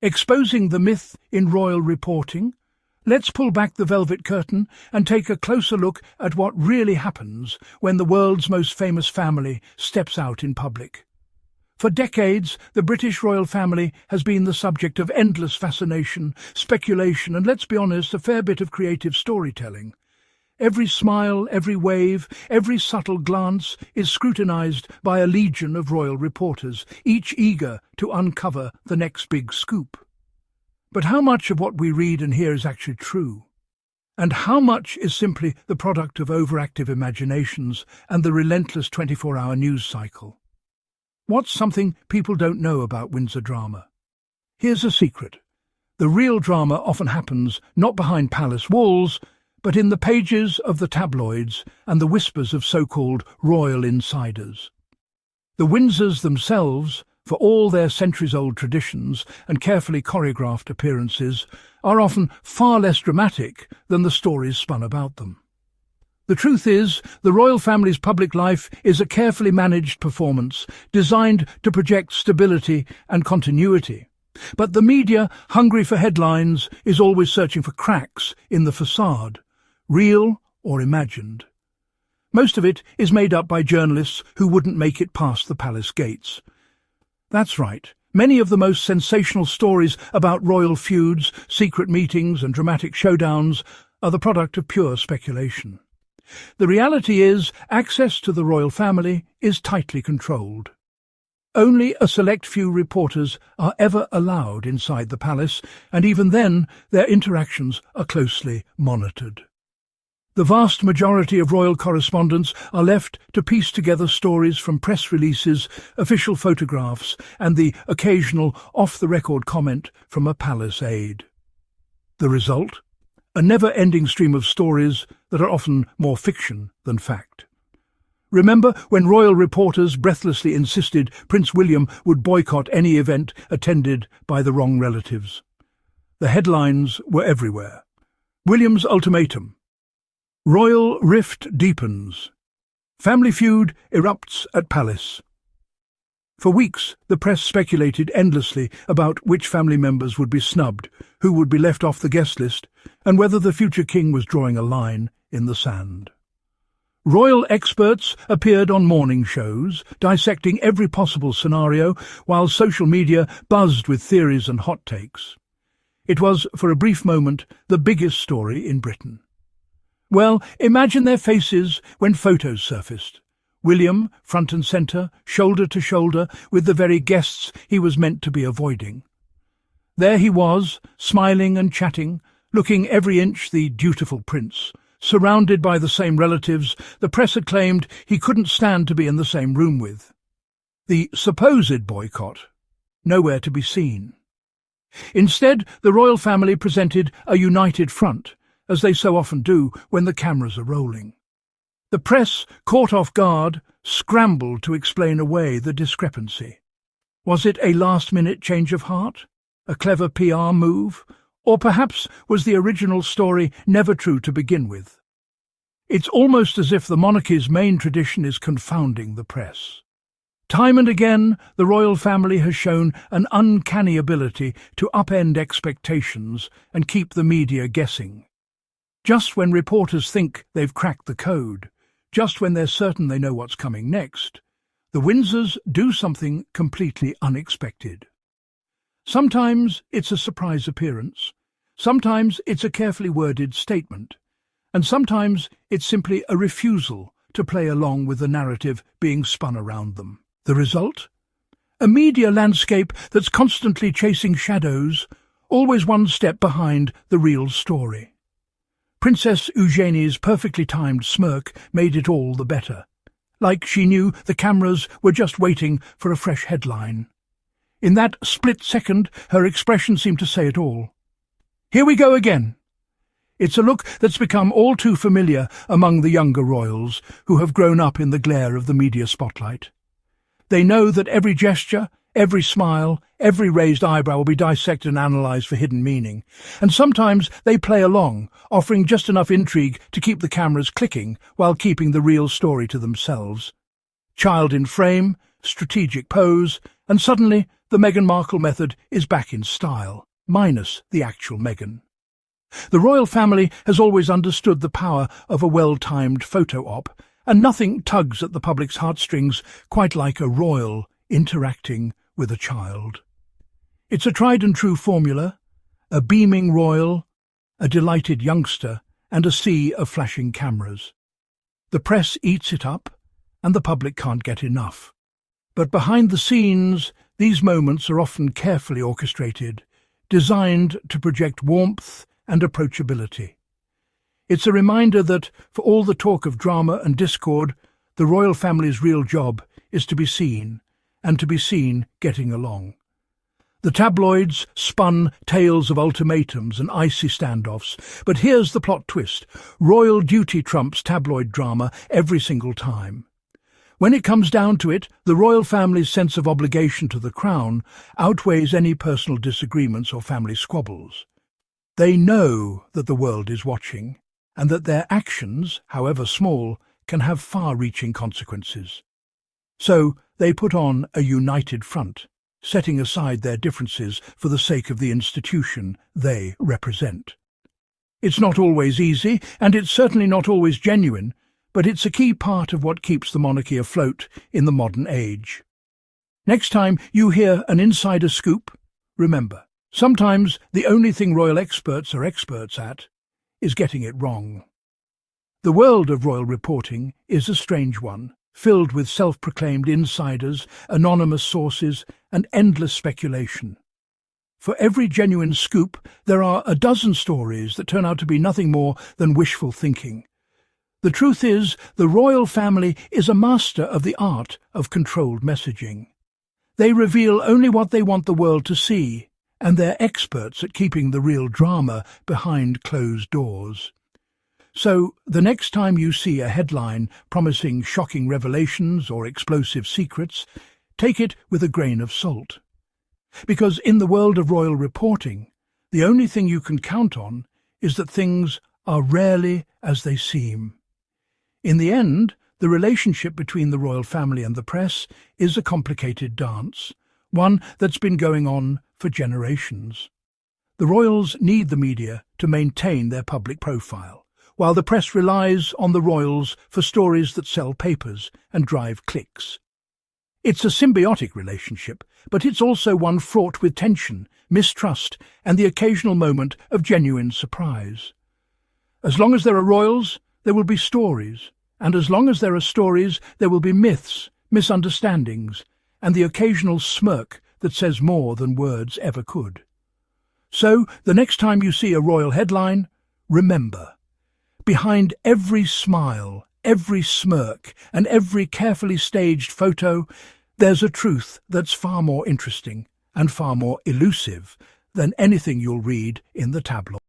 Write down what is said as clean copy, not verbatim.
Exposing the myth in royal reporting, let's pull back the velvet curtain and take a closer look at what really happens when the world's most famous family steps out in public. For decades, the British royal family has been the subject of endless fascination, speculation, and, let's be honest, a fair bit of creative storytelling. Every smile, every wave, every subtle glance is scrutinized by a legion of royal reporters, each eager to uncover the next big scoop. But how much of what we read and hear is actually true? And how much is simply the product of overactive imaginations and the relentless 24-hour news cycle? What's something people don't know about Windsor drama? Here's a secret. The real drama often happens not behind palace walls, but in the pages of the tabloids and the whispers of so-called royal insiders. The Windsors themselves, for all their centuries-old traditions and carefully choreographed appearances, are often far less dramatic than the stories spun about them. The truth is, the royal family's public life is a carefully managed performance designed to project stability and continuity. But the media, hungry for headlines, is always searching for cracks in the facade, real or imagined. Most of it is made up by journalists who wouldn't make it past the palace gates. That's right. Many of the most sensational stories about royal feuds, secret meetings and dramatic showdowns are the product of pure speculation. The reality is, access to the royal family is tightly controlled. Only a select few reporters are ever allowed inside the palace, and even then their interactions are closely monitored. The vast majority of royal correspondents are left to piece together stories from press releases, official photographs, and the occasional off-the-record comment from a palace aide. The result? A never-ending stream of stories that are often more fiction than fact. Remember when royal reporters breathlessly insisted Prince William would boycott any event attended by the wrong relatives? The headlines were everywhere. William's ultimatum. Royal rift deepens. Family feud erupts at palace. For weeks, the press speculated endlessly about which family members would be snubbed, who would be left off the guest list, and whether the future king was drawing a line in the sand. Royal experts appeared on morning shows, dissecting every possible scenario, while social media buzzed with theories and hot takes. It was, for a brief moment, the biggest story in Britain. Well, imagine their faces when photos surfaced. William, front and centre, shoulder to shoulder, with the very guests he was meant to be avoiding. There he was, smiling and chatting, looking every inch the dutiful prince. Surrounded by the same relatives, the press had claimed he couldn't stand to be in the same room with. The supposed boycott, nowhere to be seen. Instead, the royal family presented a united front, as they so often do when the cameras are rolling. The press, caught off guard, scrambled to explain away the discrepancy. Was it a last-minute change of heart? A clever PR move? Or perhaps was the original story never true to begin with? It's almost as if the monarchy's main tradition is confounding the press. Time and again, the royal family has shown an uncanny ability to upend expectations and keep the media guessing. Just when reporters think they've cracked the code, just when they're certain they know what's coming next, the Windsors do something completely unexpected. Sometimes it's a surprise appearance, sometimes it's a carefully worded statement, and sometimes it's simply a refusal to play along with the narrative being spun around them. The result? A media landscape that's constantly chasing shadows, always one step behind the real story. Princess Eugenie's perfectly timed smirk made it all the better, like she knew the cameras were just waiting for a fresh headline. In that split second, her expression seemed to say it all. Here we go again. It's a look that's become all too familiar among the younger royals who have grown up in the glare of the media spotlight. They know that every gesture, every smile, every raised eyebrow will be dissected and analysed for hidden meaning, and sometimes they play along, offering just enough intrigue to keep the cameras clicking while keeping the real story to themselves. Child in frame, strategic pose, and suddenly the Meghan Markle method is back in style, minus the actual Meghan. The royal family has always understood the power of a well-timed photo op, and nothing tugs at the public's heartstrings quite like a royal interacting with a child. It's a tried-and-true formula: a beaming royal, a delighted youngster, and a sea of flashing cameras. The press eats it up, and the public can't get enough. But behind the scenes, these moments are often carefully orchestrated, designed to project warmth and approachability. It's a reminder that, for all the talk of drama and discord, the royal family's real job is to be seen, and to be seen getting along. The tabloids spun tales of ultimatums and icy standoffs, but here's the plot twist: royal duty trumps tabloid drama every single time. When it comes down to it, the royal family's sense of obligation to the crown outweighs any personal disagreements or family squabbles. They know that the world is watching, and that their actions, however small, can have far-reaching consequences. So they put on a united front, setting aside their differences for the sake of the institution they represent. It's not always easy, and it's certainly not always genuine, but it's a key part of what keeps the monarchy afloat in the modern age. Next time you hear an insider scoop, remember, sometimes the only thing royal experts are experts at is getting it wrong. The world of royal reporting is a strange one, filled with self-proclaimed insiders, anonymous sources, and endless speculation. For every genuine scoop, there are a dozen stories that turn out to be nothing more than wishful thinking. The truth is, the royal family is a master of the art of controlled messaging. They reveal only what they want the world to see, and they're experts at keeping the real drama behind closed doors. So, the next time you see a headline promising shocking revelations or explosive secrets, take it with a grain of salt. Because in the world of royal reporting, the only thing you can count on is that things are rarely as they seem. In the end, the relationship between the royal family and the press is a complicated dance, one that's been going on for generations. The royals need the media to maintain their public profile, while the press relies on the royals for stories that sell papers and drive clicks. It's a symbiotic relationship, but it's also one fraught with tension, mistrust, and the occasional moment of genuine surprise. As long as there are royals, there will be stories, and as long as there are stories, there will be myths, misunderstandings, and the occasional smirk that says more than words ever could. So, the next time you see a royal headline, remember, behind every smile, every smirk, and every carefully staged photo, there's a truth that's far more interesting and far more elusive than anything you'll read in the tabloids.